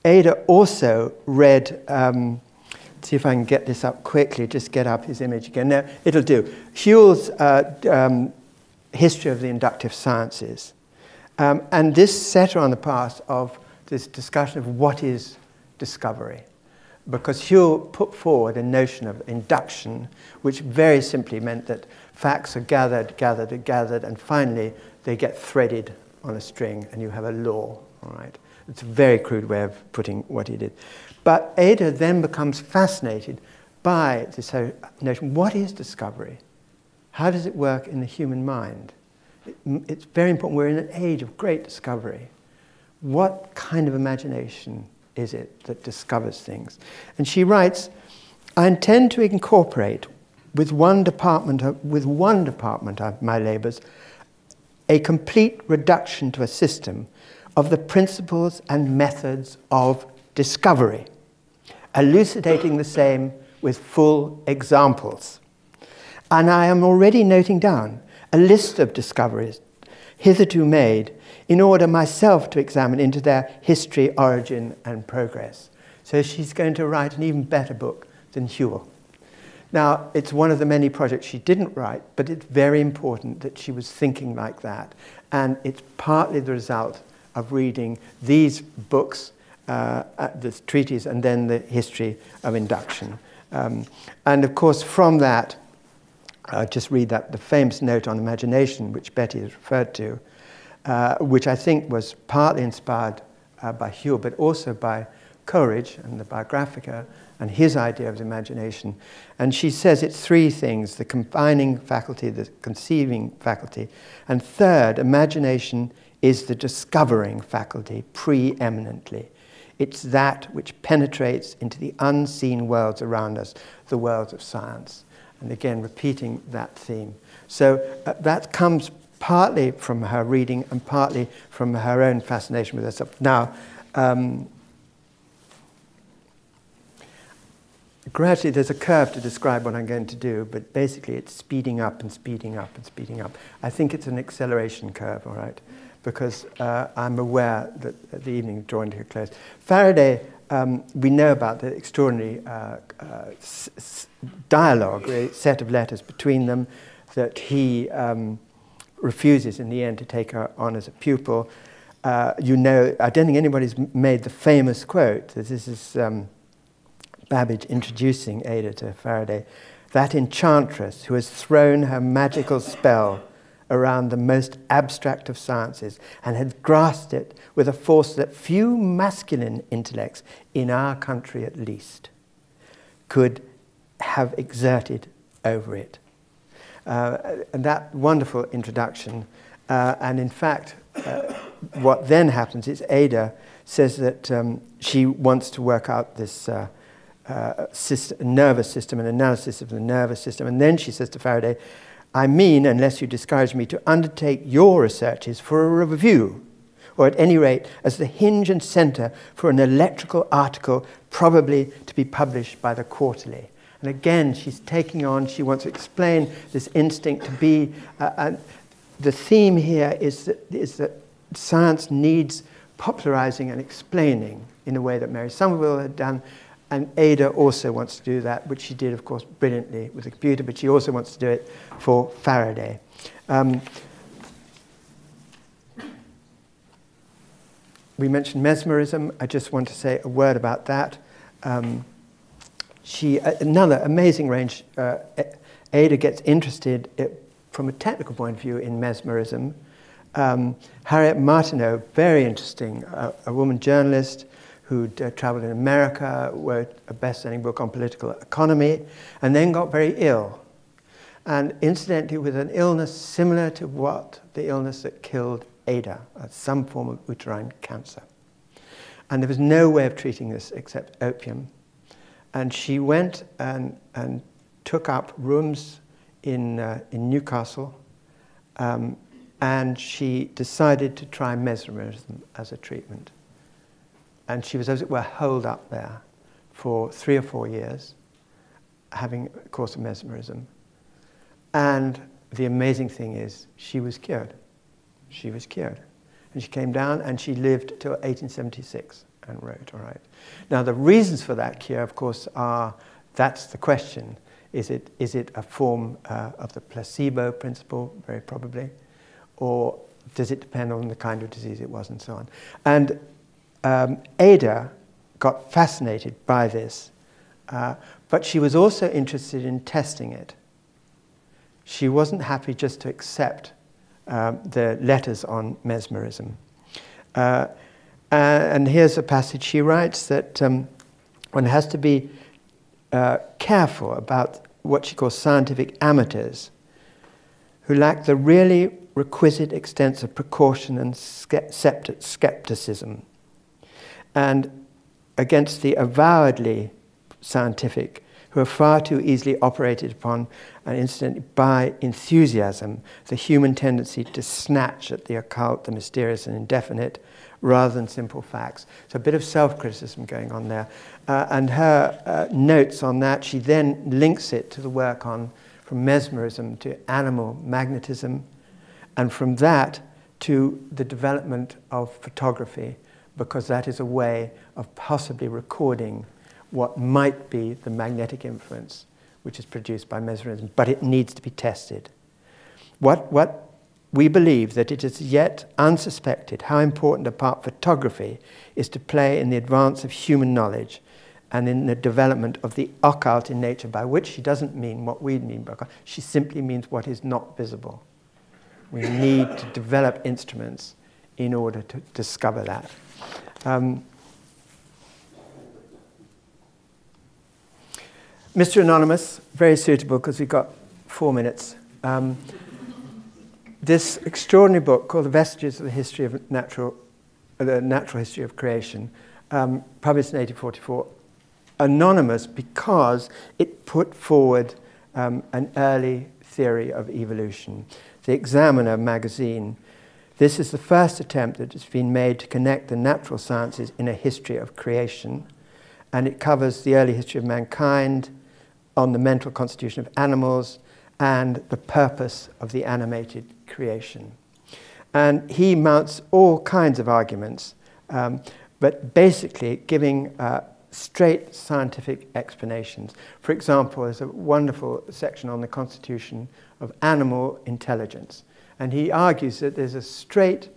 Ada also read, see if I can get this up quickly, just get up his image again. No, it'll do. Whewell's History of the Inductive Sciences. And this set her on the path of this discussion of what is discovery. Because Whewell put forward a notion of induction, which very simply meant that facts are gathered, and finally they get threaded on a string and you have a law, all right? It's a very crude way of putting what he did. But Ada then becomes fascinated by this notion, what is discovery? How does it work in the human mind? It's very important. We're in an age of great discovery. What kind of imagination is it that discovers things? And she writes, I intend to incorporate with one department of my labours a complete reduction to a system of the principles and methods of discovery, elucidating the same with full examples. And I am already noting down a list of discoveries hitherto made in order myself to examine into their history, origin, and progress. So she's going to write an even better book than Whewell. Now, it's one of the many projects she didn't write, but it's very important that she was thinking like that. And it's partly the result of reading these books, the treaties, and then the history of induction. And of course, from that, I'll just read that, the famous note on imagination, which Betty has referred to, which I think was partly inspired by Whewell, but also by Coleridge and the Biographica, and his idea of imagination. And she says it's three things: the combining faculty, the conceiving faculty, and third, imagination is the discovering faculty preeminently. It's that which penetrates into the unseen worlds around us, the worlds of science. And again, repeating that theme. So that comes partly from her reading and partly from her own fascination with herself. Now, gradually there's a curve to describe what I'm going to do, but basically it's speeding up and speeding up and speeding up. I think it's an acceleration curve, all right, because I'm aware that the evening is drawing to a close. Faraday, we know about the extraordinary dialogue, a set of letters between them that he refuses in the end to take her on as a pupil. You know, I don't think anybody's made the famous quote. This is Babbage introducing Ada to Faraday. That enchantress who has thrown her magical spell around the most abstract of sciences and had grasped it with a force that few masculine intellects, in our country at least, could have exerted over it. And that wonderful introduction, and in fact, what then happens is Ada says that she wants to work out this nervous system, an analysis of the nervous system, and then she says to Faraday, I mean, unless you discourage me, to undertake your researches for a review, or at any rate as the hinge and centre for an electrical article probably to be published by the Quarterly. And again, she's taking on, she wants to explain this instinct to be, and the theme here is that science needs popularizing and explaining in a way that Mary Somerville had done, and Ada also wants to do that, which she did, of course, brilliantly with the computer, but she also wants to do it for Faraday. We mentioned mesmerism. I just want to say a word about that. Another amazing range. Ada gets interested from a technical point of view in mesmerism. Harriet Martineau, very interesting, a woman journalist who'd traveled in America, wrote a best-selling book on political economy, and then got very ill. And incidentally, with an illness similar to the illness that killed Ada, some form of uterine cancer. And there was no way of treating this except opium. And she went and took up rooms in Newcastle, and she decided to try mesmerism as a treatment. And she was, as it were, holed up there for 3 or 4 years, having a course of mesmerism. And the amazing thing is, she was cured. She was cured. And she came down and she lived till 1876 and wrote, all right. Now, the reasons for that cure, of course, are, that's the question. Is it a form of the placebo principle, very probably? Or does it depend on the kind of disease it was and so on? And Ada got fascinated by this, but she was also interested in testing it. She wasn't happy just to accept the letters on mesmerism. And here's a passage she writes that one has to be careful about what she calls scientific amateurs who lack the really requisite extent of precaution and skepticism, and against the avowedly scientific who are far too easily operated upon, and incidentally by enthusiasm, the human tendency to snatch at the occult, the mysterious and indefinite, rather than simple facts. So a bit of self-criticism going on there. And her notes on that, she then links it to the work on, from mesmerism to animal magnetism, and from that to the development of photography, because that is a way of possibly recording what might be the magnetic influence which is produced by mesmerism, but it needs to be tested. What we believe that it is yet unsuspected how important a part photography is to play in the advance of human knowledge and in the development of the occult in nature, by which she doesn't mean what we mean by occult. She simply means what is not visible. We need to develop instruments in order to discover that. Mr. Anonymous, very suitable because we've got 4 minutes. This extraordinary book called The Vestiges of the History of the Natural History of Creation, published in 1844, anonymous because it put forward an early theory of evolution. The Examiner magazine. This is the first attempt that has been made to connect the natural sciences in a history of creation, and it covers the early history of mankind, on the mental constitution of animals, and the purpose of the animated creation. And he mounts all kinds of arguments, but basically giving straight scientific explanations. For example, there's a wonderful section on the constitution of animal intelligence. And he argues that there's a straight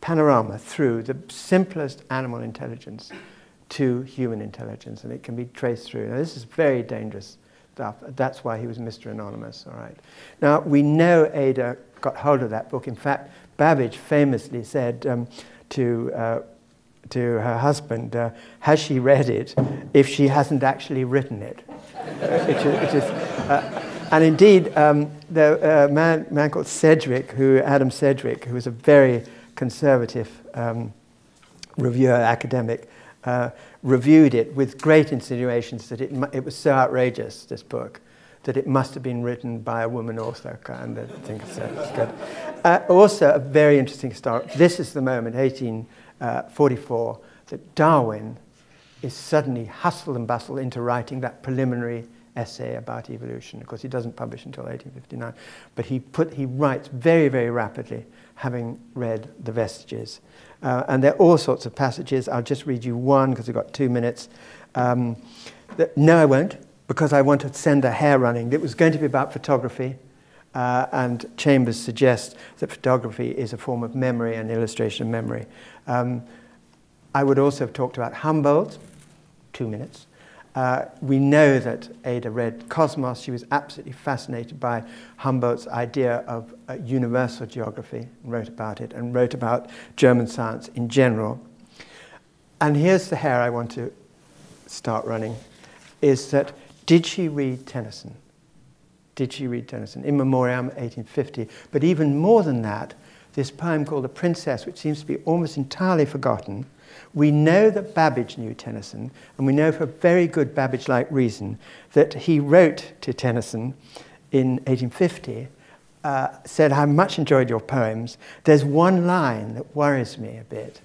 panorama through the simplest animal intelligence to human intelligence, and it can be traced through. Now, this is very dangerous stuff. That's why he was Mr. Anonymous, all right. Now, we know Ada got hold of that book. In fact, Babbage famously said to her husband, has she read it if she hasn't actually written it? And indeed, the man called Sedgwick, Adam Sedgwick, who was a very conservative reviewer, academic, reviewed it with great insinuations that it was so outrageous, this book, that it must have been written by a woman author, and I think it's good. Also, a very interesting story. This is the moment, 1844, that Darwin is suddenly hustled and bustled into writing that preliminary essay about evolution. Of course, he doesn't publish until 1859, but he writes very, very rapidly, having read The Vestiges. And there are all sorts of passages. I'll just read you one because we've got 2 minutes. No, I won't, because I want to send the hair running. It was going to be about photography, and Chambers suggests that photography is a form of memory and illustration of memory. I would also have talked about Humboldt, 2 minutes. We know that Ada read Cosmos. She was absolutely fascinated by Humboldt's idea of universal geography, and wrote about it, and wrote about German science in general. And here's the hair I want to start running, is that, did she read Tennyson? Did she read Tennyson? In Memoriam, 1850. But even more than that, this poem called The Princess, which seems to be almost entirely forgotten. We know that Babbage knew Tennyson, and we know for a very good Babbage-like reason that he wrote to Tennyson in 1850, said, I much enjoyed your poems. There's one line that worries me a bit,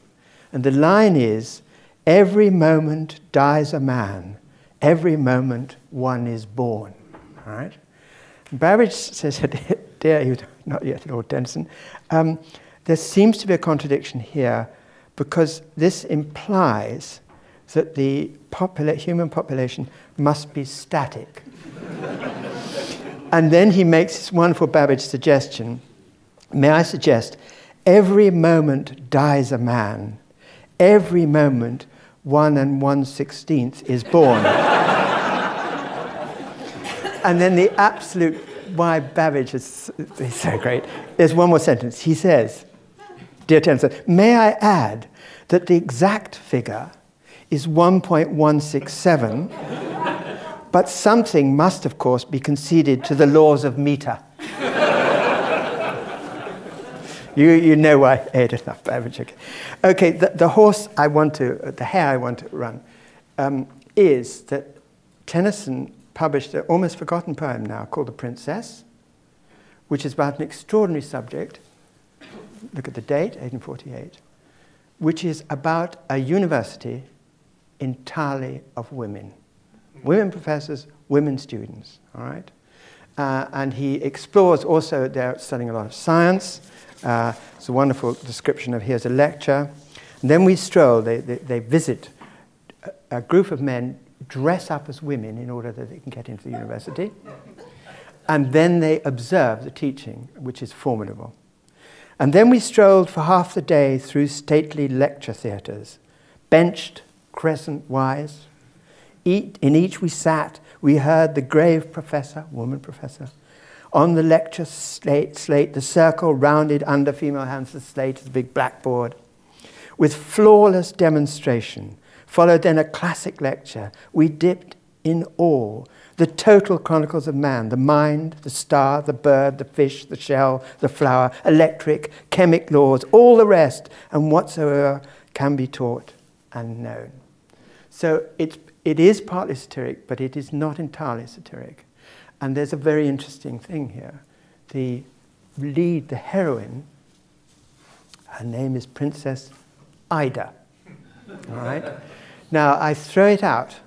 and the line is, every moment dies a man, every moment one is born. All right? Babbage says, dear, he was not yet Lord Tennyson, there seems to be a contradiction here, because this implies that the human population must be static. And then he makes this wonderful Babbage suggestion. May I suggest, every moment dies a man, every moment 1 1/16 is born. And then the absolute, why Babbage is so great, there's one more sentence. He says, dear Tennyson, may I add that the exact figure is 1.167, but something must, of course, be conceded to the laws of meter. You know why I ate enough Babbage. Okay, the hair I want to run is that Tennyson published an almost forgotten poem now called The Princess, which is about an extraordinary subject. Look at the date, 1848, which is about a university entirely of women. Women professors, women students, all right? And he explores also, they're studying a lot of science. It's a wonderful description of, here's a lecture. And then we stroll, they visit a group of men, dress up as women in order that they can get into the university. And then they observe the teaching, which is formidable. And then we strolled for half the day through stately lecture theatres, benched crescent-wise. In each we sat, we heard the grave professor, woman professor, on the lecture slate, the circle rounded under female hands, the slate is the big blackboard, with flawless demonstration. Followed then a classic lecture. We dipped in all, the total chronicles of man, the mind, the star, the bird, the fish, the shell, the flower, electric, chemic laws, all the rest, and whatsoever can be taught and known. So it is partly satiric, but it is not entirely satiric. And there's a very interesting thing here. The lead, the heroine, her name is Princess Ida. All right? Now, I throw it out.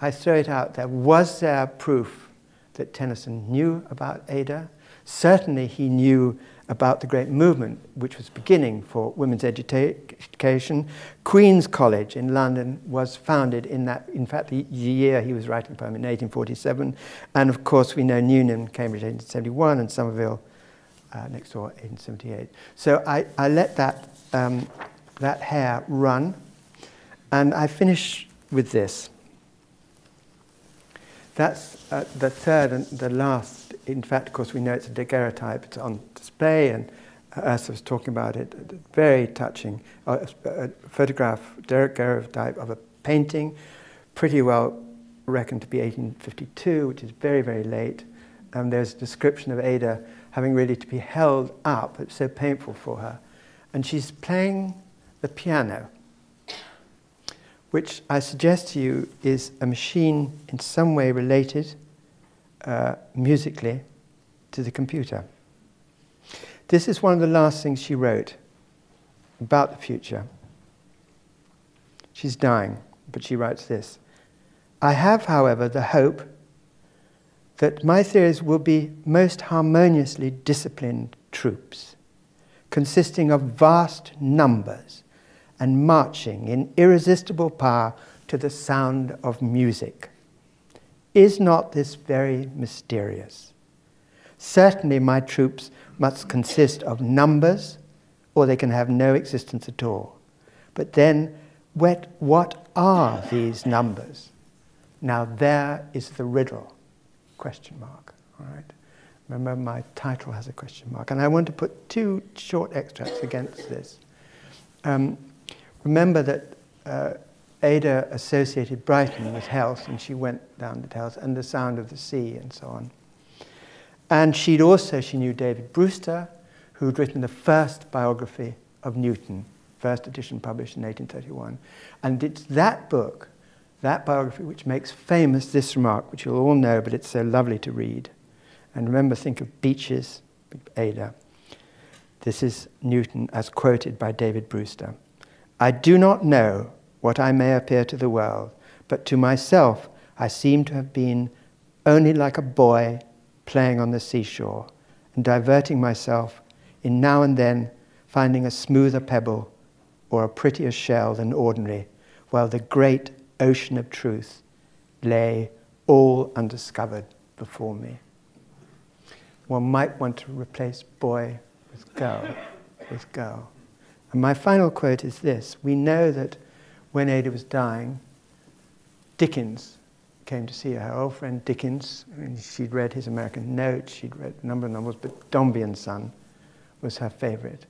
Was there proof that Tennyson knew about Ada? Certainly he knew about the great movement which was beginning for women's education. Queen's College in London was founded in fact, the year he was writing the poem, in 1847. And of course, we know Newnham, Cambridge, 1871, and Somerville, next door, 1878. So I let that hair run, and I finish with this. That's the third and the last. In fact, of course, we know it's a daguerreotype. It's on display, and Ursula was talking about it. Very touching. A photograph, daguerreotype of a painting, pretty well reckoned to be 1852, which is very, very late. There's a description of Ada having really to be held up. It's so painful for her. And she's playing the piano, which I suggest to you is a machine in some way related musically to the computer. This is one of the last things she wrote about the future. She's dying, but she writes this. I have, however, the hope that my theories will be most harmoniously disciplined troops, consisting of vast numbers and marching in irresistible power to the sound of music. Is not this very mysterious? Certainly my troops must consist of numbers, or they can have no existence at all. But then, what are these numbers? Now there is the riddle, question mark, all right? Remember, my title has a question mark. And I want to put two short extracts against this. Remember that Ada associated Brighton with health, and she went down to health, and the sound of the sea, and so on. And she knew David Brewster, who'd written the first biography of Newton, first edition published in 1831. And it's that book, that biography, which makes famous this remark, which you'll all know, but it's so lovely to read. And remember, think of Beeches, Ada. This is Newton as quoted by David Brewster. I do not know what I may appear to the world, but to myself I seem to have been only like a boy playing on the seashore and diverting myself in now and then finding a smoother pebble or a prettier shell than ordinary, while the great ocean of truth lay all undiscovered before me. One might want to replace boy with girl. And my final quote is this. We know that when Ada was dying, Dickens came to see her. Her old friend Dickens, she'd read his American Notes, she'd read a number of novels, but Dombey and Son was her favorite.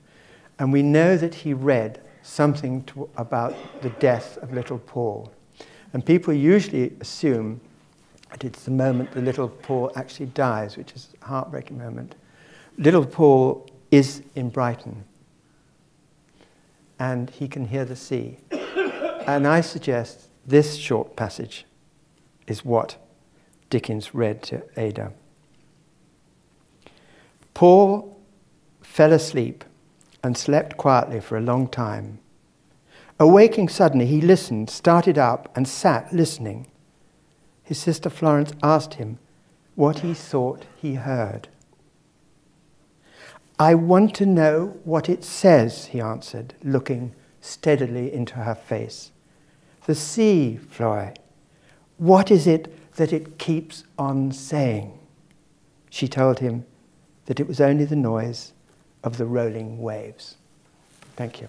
And we know that he read something about the death of little Paul. And people usually assume that it's the moment that little Paul actually dies, which is a heartbreaking moment. Little Paul is in Brighton, and he can hear the sea. And I suggest this short passage is what Dickens read to Ada. Paul fell asleep and slept quietly for a long time. Awaking suddenly, he listened, started up, and sat listening. His sister Florence asked him what he thought he heard. I want to know what it says, he answered, looking steadily into her face. The sea, Floy. What is it that it keeps on saying? She told him that it was only the noise of the rolling waves. Thank you.